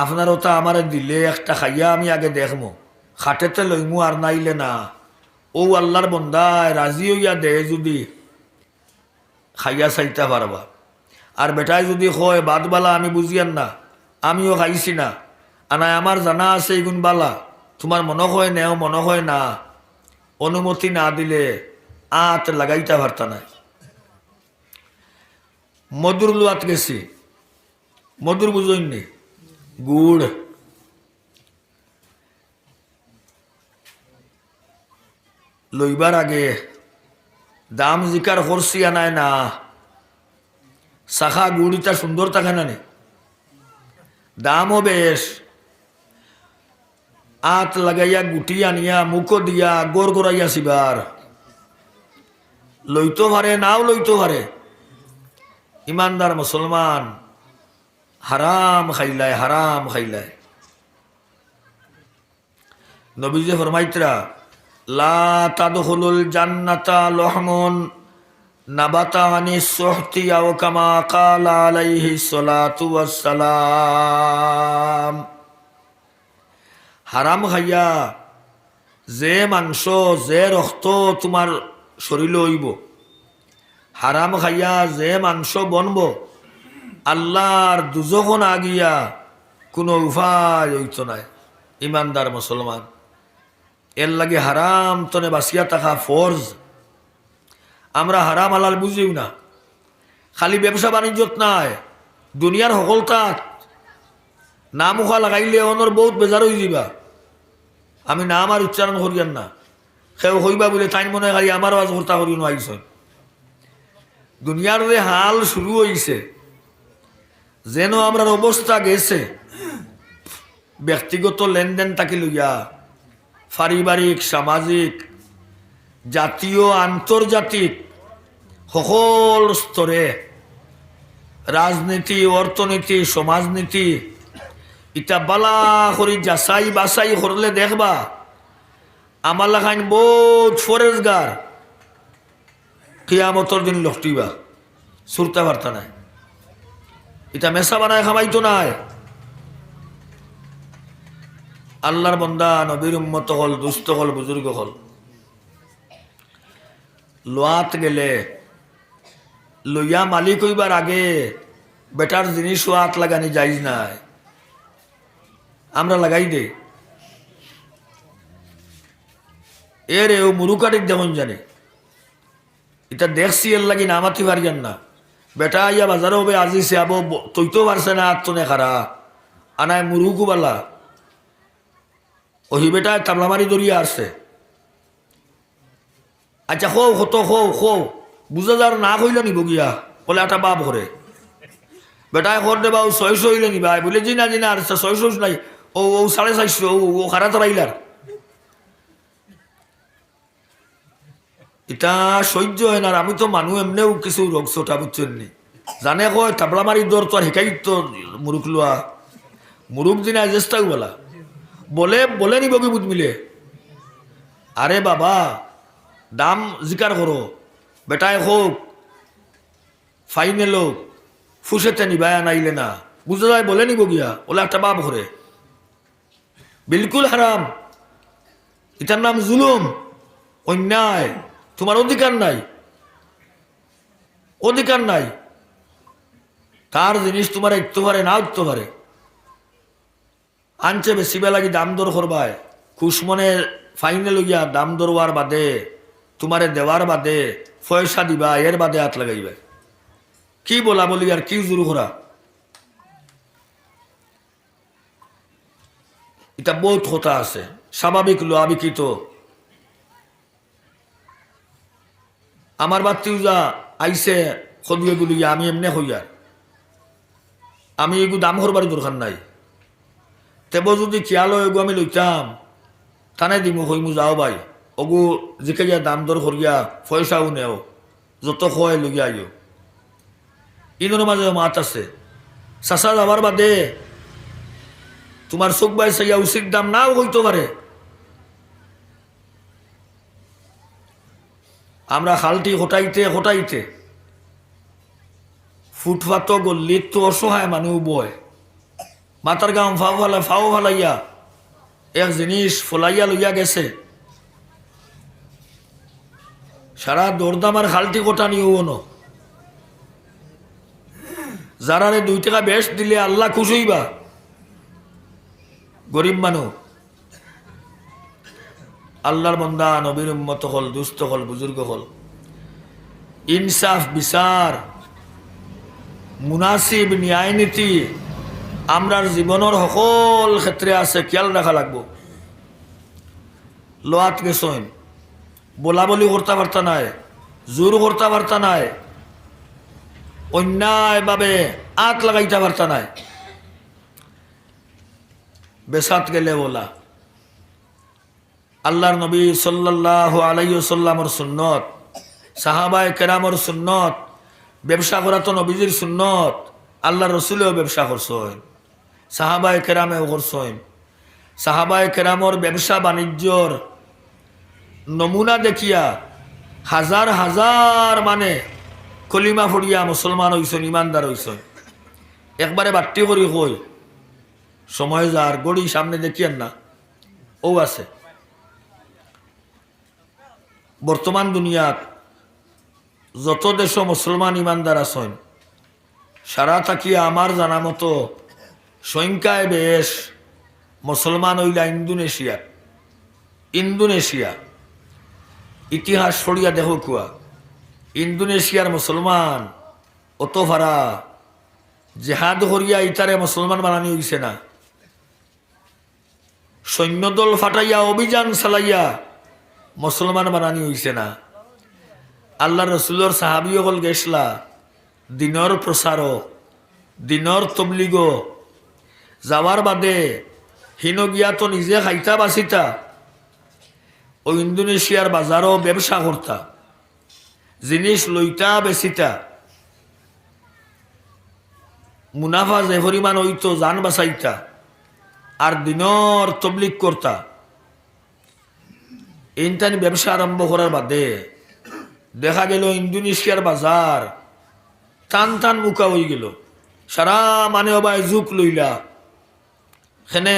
আপনারও তা আমারে দিলে একটা খাইয়া আমি আগে দেখমো, খাটেতে লইমু আর নাইলে না। ও আল্লাহর বন্দায় রাজি হইয়া দে যদি খাইয়া চাইতে পারবা। আর বেটায় যদি হয় বাদবালা আমি বুঝিয়ান না, আমিও খাইছি না, আনায় আমার জানা আছে এগুন বালা, তোমার মনে হয় নেও মনে হয় না, অনুমতি না দিলে আত লাগাইতে পারতা না। মধুর লোয়াত গেছি, মধুর বুঝইনি, গুড় লইবার আগে দাম জিকার করছি আনায় না। শাখা গুড়িটা সুন্দর থাকে না, দামও বেশ। আত লাগাইয়া গুটি আনিয়া মুখো দিয়া গোর গড়াইয়া সিবার লইতো পারে নাও লইতো পারে। ইমানদার মুসলমান হারাম খাইলায়, হারাম খাইলায়। নবীজি ফরমাইতরা লা তাদখুলুল জান্নাতা লহমুন নাবাতা আনিস সুহতি আও কামা ক্বালা আলাইহিস সালাতু ওয়াস সালাম। হারাম খাইয়া যে মাংস যে রক্ত তোমার শরীরে হইব, হারাম খাইয়া যে মাংস বনব, আল্লাহর দুজখন আগিয়া কোনো উপায় হইত নাই। ইমানদার মুসলমান, এর লাগে হারাম তনে বাঁচিয়া থাকা ফরজ। আমরা হারাম হালাল বুঝিও না, খালি ব্যবসা বাণিজ্যত নাই, দুনিয়ার সকলতাত নাম উখা লাগাইলে অনর বহুত বেজার হয়ে যাবা। আমি নাম আর উচ্চারণ করিয়ান না, সেও হইবা বলে তাই মনে হয় আমারও আজ হর্তা করি নাইছ। দুনিয়ার যে হাল শুরু হয়েছে, যেন আমরা অবস্থা গেছে, ব্যক্তিগত লেনদেন তাকে লইয়া পারিবারিক, সামাজিক, জাতীয়, আন্তর্জাতিক সকল স্তরে রাজনীতি, অর্থনীতি, সমাজনীতি ইটা বালা করি যাচাই বাছাই করলে দেখবা আমার লাখাইন বহুত ফরেজগার কিয়ামতর দিন লটিবা সুরতে পারতা নাই। এটা মেসা বানায় খামাইতো নাই। আল্লাহর বন্দা, নবীর উম্মত হল, দুস্থ হল, বুজুর্গ হল, লোয়াত গেলে লইয়া মালিক হইবার আগে বেটার জিনিস হাত লাগানি যাইজ নাই। আমরা লাগাই দে এর ও মুরুকাটিক দেখুন জানে, এটা দেখছি এর লাগি নামাতি পারিয়ান না। বেটা ইয়া বাজারে হবে আজি সেয়াবো তৈতেও পারছে না, আত্মনে খারা আনায় মুরুকু বালা ওহি বেটায় তাবলামারি দরিয়া আসছে। আচ্ছা খো হতো খো খো বুঝা যার না কইল নিব গিয়া বলে একটা বাপ করে বেটায় খর দেবা ও 600 হইলে নিবা বলে জি না আর 600 নাই, ও 450 ও খারা তারাইলার। এটা সহ্য হয় না। আমি তো মানুষ এমনিও কিছু রোগ ছোটা বুঝছেন নি, জানে কয় তাবলামারি দর তো আর হেকাই তো মুরুখ লোয়া মুরুখ দিনা চেষ্টাও বলা বলে বলে নিব কি বুঝ মিলে। আরে বাবা দাম জিকার করো, বেটায় হোক ফাইনেল হোক ফুসেতে নিবায়া নাইলে না বুঝা যায় বলে নিব গিয়া ওলা একটা বাপ করে বিলকুল হারাম। এটার নাম জুলুম, অন্যায়। তোমার অধিকার নাই, অধিকার নাই। তার জিনিস তোমার একটু পারে না উঠতে পারে, আনছে বেশি বেলাগি দাম দর করবায় খুশমনে ফাইনাল গিয়া দাম দরওয়ার বাদে তোমারে দেওয়ার বাদে পয়সা দিবা, এর বাদে হাত লাগাইবে। কি বলা বলি আর কি জোর করা, এটা বহুত কথা আছে। স্বাভাবিক লোয়াবিকি তো আমার বাত্তি যা আইসে সদিয়ে গুলি আমি এমনি হইয়ার আমি এগু দাম করবার দরকার নাই। তেব যদি খেয়াল হয় এগু আমি লইতাম থানে দিমু হইমু যাও ভাই অগু জিকে যা দাম দর করিয়া পয়সাও নেও যত খোয়াই লইয়া আইও। ইনোর মাঝে মাত আছে চাষা যাবার বাদে তোমার চোখ বাই চাইয়া উচিত দাম নাও হইতে পারে। আমরা খালটি হটাইতে হটাইতে ফুটপাত গল্লিত তো অসহায় মানুষ বয়, মাথার গাম ফাও ফালাইয়া এক জিনিস ফলাইয়া লইয়া গেছে, সারা দরদামার খালটি কোটা নিও ন, যারারে 2 টাকা বেশ দিলে আল্লাহ খুশ হইবা। গরিব মানুষ, আল্লাহর বন্দা, নবীর উম্মত হল, দুস্থ হল, বুজুর্গ হল, ইনসাফ বিচার মুনাসিব ন্যায় নীতি আমরার জীবনের সকল ক্ষেত্রে আছে, খেয়াল রাখা লাগবো। লোয়াত গেছইন, বলা বলি করতে পারতা নাই, জোর করতে পারতা নাই, অন্যায়ভাবে আত লাগাইতে পারতা নাই। বেসাত গেলে বলা আল্লাহর নবী সাল্লাল্লাহু আলাইহি ওয়াসাল্লামের সুন্নত, সাহাবায়ে কেরামের সুন্নত, ব্যবসা করা তো নবীজির সুন্নত, আল্লাহর রসুলেও ব্যবসা করছেন, সাহাবায়ে কেরামেও করছেন। সাহাবায়ে কেরামর ব্যবসা বাণিজ্যর নমুনা দেখিয়া হাজার হাজার মানে কলিমা ফড়িয়া মুসলমান হইছেন, ইমানদার হইছেন। একবারে বাট্টি করি কই সময় যার গড়ি সামনে দেখিয়েন না, ও আছে। বর্তমান দুনিয়াত যত দেশ মুসলমান ইমানদার আছেন, সারা থাকিয়া আমার জানা মতো সংখ্যায় বেশ মুসলমান হইলা ইন্দোনেশিয়া। ইতিহাস সরিয়া দেখো কুয়া, ইন্দোনেশিয়ার মুসলমান অত ভাড়া জেহাদ করিয়া ইতারে মুসলমান বানানি হইছে না, সৈন্যদল ফাটাইয়া অভিযান চালাইয়া মুসলমান বানানি হইছে না। আল্লাহ রসুলের সাহাবিয়কল গেছলা দিনর প্রচারক, দিনর তবলিগ, যাওয়ার বাদে হিন গিয়া তো নিজে খাইতা বাঁচিতা, ও ইন্দোনেশিয়ার বাজারও ব্যবসা করতা, জিনিস লইতা বেচিতা, মুনাফা যে পরিমাণ হইতো জান বাঁচাইতা, আর দিনর তবলিগ করতা। ইনটানি ব্যবসা আরম্ভ করার বাদে দেখা গেল ইন্দোনেশিয়ার বাজার টান টান মুখা হয়ে গেল, সারা মানে অবাই যুগ লইলা, সেনে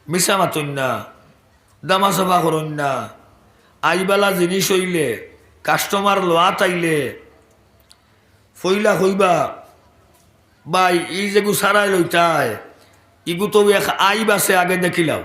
মিশা মাতন না, দামা চাফা করন না, আইবালা জিনিস হইলে কাস্টমার লোয়াত আইলে ফইলা হইবা বাই ই যেগু সারাই লইতাই ইগু তো এক আইব আছে আগে দেখিলাও,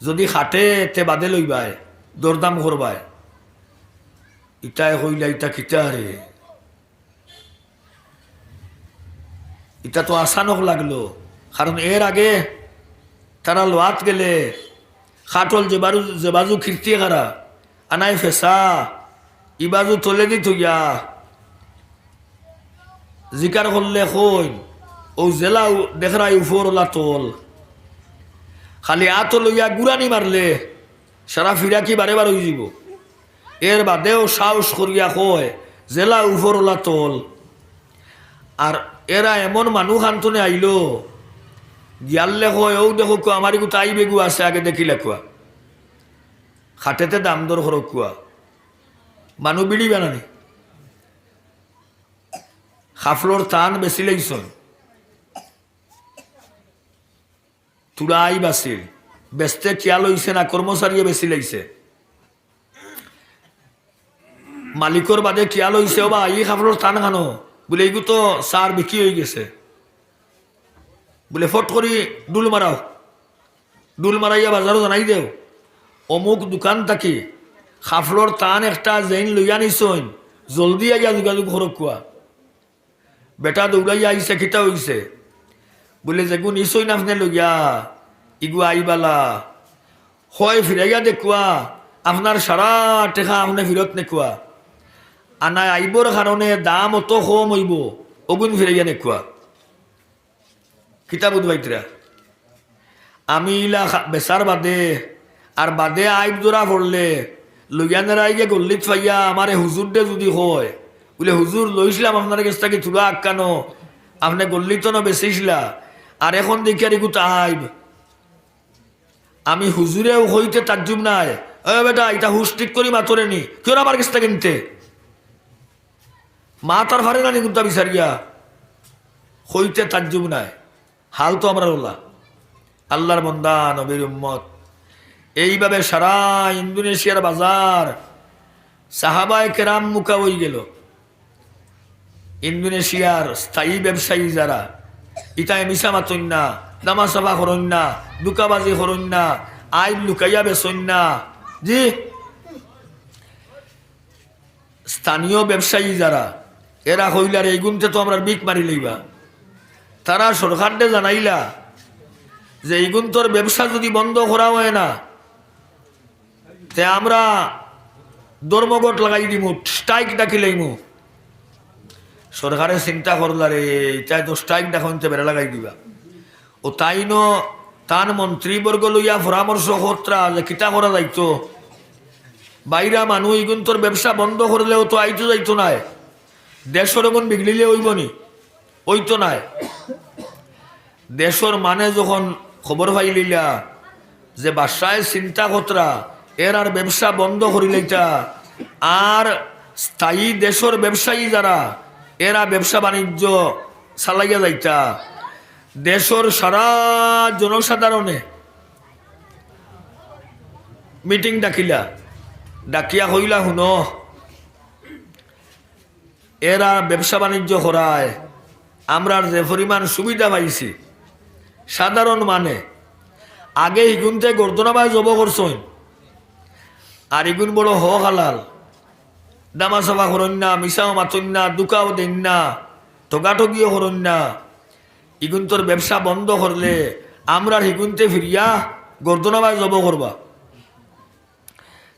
যদি খাটে তে বাদে লইবাই, দরদাম করবাই। ইটাই হইলা ইটা কিতা রে, এটা তো আসানক লাগলো, কারণ এর আগে তারা লোয়াত গেলে খাটল যে বাজু খিরতি খারা আনাই ফেসা ই বাজু তলে দি থইয়া জিকার করলে কইন ও জেলা দেখরাই উপরলা তোল, খালি আত লইয়া গুড়ানি মারলে সারা ফিরা কি বারে বার হয়ে যাব। এর বাদেও সাহস করিয়া কয় জেলা উপরলা তোল। আর এরা এমন মানুষ আন্তনে আইলো গিয়ালে কয় ও দেখো কুয়া আমার গুতো আই বেগু আছে আগে দেখিলে কুয়া, খাটেতে দাম দর করো কুয়া, মানুষ বিড়ি বানানি খাফলোর টান বেশি লাইছন, তুড়াই বাসিল বেচতে খেয়াল হইছে না, কর্মচারীয়ে বেশি লাইছে, মালিকর বাদে খেয়াল হইছে বা এই খাফলোর টান খানো বলে এইগু তো সার বিক্রি হয়ে গেছে, বলে ফট করি ডুল মারাও, ডুল মারাইয়া বাজারও জানাই দেও অমুক দোকান থাকি খাফলোর টান একটা জেন লইয়া নিছইন, জলদি আইয়া যোগাযোগ করক কুয়া। বেটা দৌড়াইয়া আইসে খিতা হইছে, বলে যেগু নিছইন আপনি লইয়া ইগু আইবালা হয় ফিরাইয়া দেখুয়া আপনার সারা টেকা আপনি ফিরত নেকুয়া, আনা আইবর কারণে দাম অত কম হইব অগুন ফিরাইয়া নেকুয়া। কিতা বুধবাইতরা আমি ইলা বেচার বাদে আর বাদে আইব জোড়া পড়লে লইয়ানের আইগে গল্লিত পাইয়া আমারে হুজুর দে যদি হয় বলে হুজুর লইছিলাম আপনার কাছ থেকে তুলা আক্কানো, আপনি গল্লিত না বেচিছিলা, আর এখন দেখি আর এগুতা আইব, আমি হুজুরেও হইতে তাজ্জুব নাই, এ বেটা এটা হুশ ঠিক করি মাতরে নি কেউ আমার কাছ থেকে কিনতে মা তার ফারে না নিগুতা বিচারিয়া হইতে তাজ্জুব নাই। হাল তো আমরা ওলা আল্লাহর বন্দা নবীর উম্মত। এইভাবে সারা ইন্দোনেশিয়ার বাজার সাহাবায়ে কেরাম মুখা হয়ে গেল। ইন্দোনেশিয়ার স্থায়ী ব্যবসায়ী যারা ইটায় মিশা মাতন না, দামাসাফা করন না, দুকাবাজি করন না, আইন লুকাইয়া বেসন না, জি স্থানীয় ব্যবসায়ী যারা এরা হইলার এই গুণতে তো আমরা বিক মারি লইবা। তারা সরকারকে জানাইলা যে এই গুণতর ব্যবসা যদি বন্ধ করা হয় না তে আমরা ধর্মঘট লাগাই দিব, স্ট্রাইক ডাকি লাইমু। সরকারে চিন্তা করলা রে তাই তো স্ট্রাইক ডাকতে বেড়া লাগাই দিবা। ও তাই ন তান মন্ত্রীবর্গ লইয়া পরামর্শ কর্তা যে কিতা করা যাইতো, বাইরা মানুষ ইগুন তোর ব্যবসা বন্ধ করলেও তো আইতো যাইতো নাই, দেশের এমন বিগড়িলে হইবনি, ওইতো নাই। দেশের মানে যখন খবর পাইলিলা যে বাসায় চিন্তা কতরা এর আর ব্যবসা বন্ধ করিলেইতা, আর স্থায়ী দেশের ব্যবসায়ী যারা এরা ব্যবসা বাণিজ্য চালাইয়া যাইতা, দেশের সারা জনসাধারণে মিটিং ডাকিলা, ডাকিয়া হইলা শুন এরা ব্যবসা বাণিজ্য করায় আমরা যে পরিমাণ সুবিধা পাইছি সাধারণ মানে আগে ইগুনতে গর্দনাবাই জব করছেন, আর ইগুন বড় হ হালাল, দামাসাফা করেন না, মিশাও মাতন না, দুকাও দেন না, ঠগাঠগিও করেন না। ইগুন তোর ব্যবসা বন্ধ করলে আমরা হিগুনতে ফিরিয়া গর্দনাবাই জব করবা।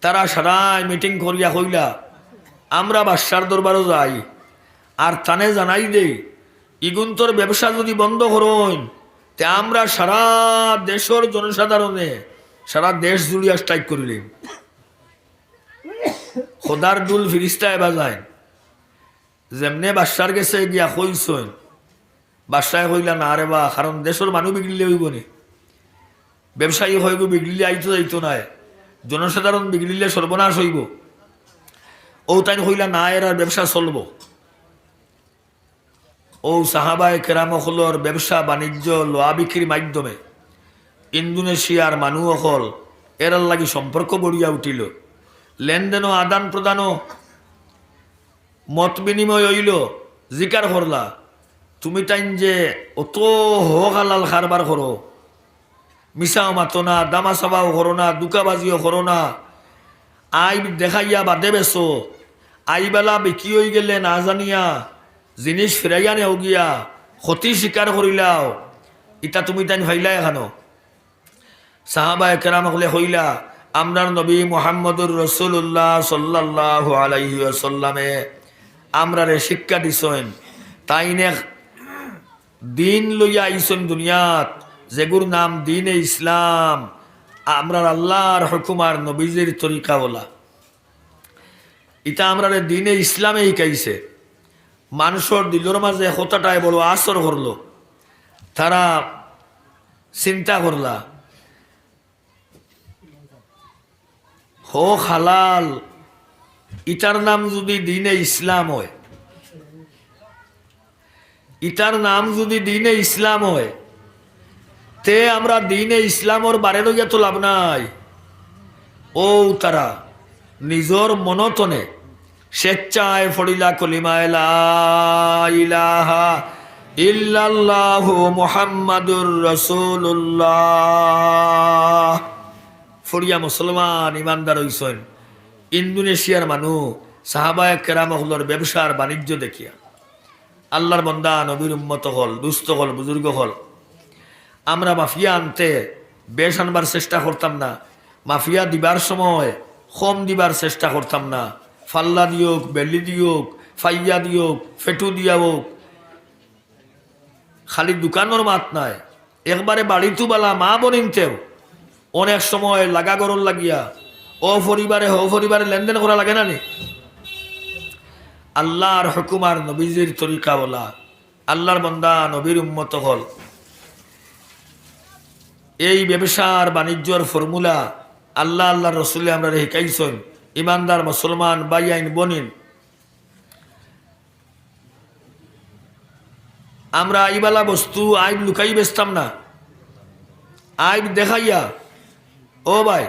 তারা সারাই মিটিং করিয়া কইলা আমরা বাদশার দরবারও যাই আর তানে জানাই দেই ইগুন তোর ব্যবসা যদি বন্ধ করুন তে আমরা সারা দেশের জনসাধারণে সারা দেশ জুড়িয়া স্ট্রাইক করিলেন। খোদার দুল ফিরিস্তায় বাজায় যেমনে বাদশার গেছে গিয়া কইসইন, বাদশায় কইলা না রে বা, কারণ দেশের মানুষ বিগড়িলে হইব নি, ব্যবসায়ী হইব বিগড়িলে আইতো যাইতো নাই, জনসাধারণ বিগড়িলে সর্বনাশ হইব। ও তাই কইলা না এর আর ব্যবসা চলব। ও সাহাবায়ে কেরামসকলের ব্যবসা বাণিজ্য লোয়া বিক্রির মাধ্যমে ইন্দোনেশিয়ার মানুষসকল এরার লাগি সম্পর্ক গড়িয়া উঠিল, লেনদেনও আদান প্রদানও মত বিনিময় হইল। জিকার করলা তুমি তাইন যে অত হালাল কারবার করো, মিশাও মাতো না, দামাসাবাও করো না, দুকাবাজিও করো না, আই দেখাইয়া বাদে বেছো, আইবেলা বিকি হয়ে গেলে না জানিয়া জিনিস ফিরাইয়া নেও গিয়া ক্ষতি স্বীকার করিলাও, ইটা তুমি তাইন ভাইলা এখানো। সাহাবায়ে কেরাম হলে হইলা আমরার নবী মুহাম্মদুর রাসূলুল্লাহ সাল্লাল্লাহু আলাইহি ওয়াসাল্লামে আমরারে শিক্ষা দিছেন, তাইনে দিন লইয়া আইছেন দুনিয়াত যেগুর নাম দিনে ইসলাম, আমরার আল্লাহর হুকুমার নবীজির তরিকা বলা, ইটা আমরারে দিনে ইসলামে শিখাইছে। মানুষের দিলের মাঝে কথাটায় বড় আসর করলো, তারা চিন্তা করলা হোক হালাল, ইটার নাম যদি দিনে ইসলাম হয়, ইটার নাম যদি দিনে ইসলাম হয় তে আমরা দিনে ইসলামর বারে লইয়া তো লাভ নাই। ও তারা নিজর মনতনে স্বেচ্ছায় ফড়িলা কলিমা লা ইলাহা ইল্লাল্লাহু মুহাম্মাদুর রাসূলুল্লাহ ফড়িয়া মুসলমান ইমানদার হইছেন। ইন্দোনেশিয়ার মানুষ সাহাবায়ে কেরামহলর ব্যবসার বাণিজ্য দেখিয়া আল্লাহর বন্দা নবীর উম্মত হল, দুস্থ হল, বুজুর্গ হল। আমরা মাফিয়া আনতে বেশ আনবার চেষ্টা করতাম না, মাফিয়া দিবার সময় কম দিবার চেষ্টা করতাম না, ফাল্লা দিয়োক, বেলি দিয়োক, ফাইয়া দিয়োক, ফেটু দিয়া হোক, খালি দোকানের মাত নাই, একবারে বাড়িতু বালা মা বনিনতেও অনেক সময় লাগা গরল লাগিয়া ও পরিবারে লেনদেন করা লাগে না নি। আল্লাহর হুকুমার নবীজির তরিকা বলা, আল্লাহর বন্দা নবীর উম্মত হল। এই ব্যবসার বাণিজ্যর ফর্মুলা আল্লাহ আল্লাহর রসুলে আমরা শিখাইছেন। ইমানদার মুসলমান বাই আইন বনিন, আমরা আইবালা বস্তু আইব লুকাই বেচতাম না, আইব দেখাইয়া। ও ভাই,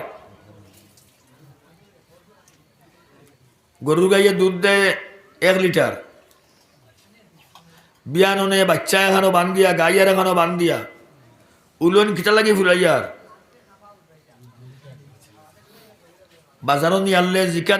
গরুর গাইয়ে দুধ দেয় 1 লিটার, বিয়াননে বাচ্চা এখানো বান্ধিয়া, গাইয়ার এখানো বান্ধিয়া, উলন কিটা লাগি ফুলাইয়ার বাজারও নিয়ে আনলে জিকা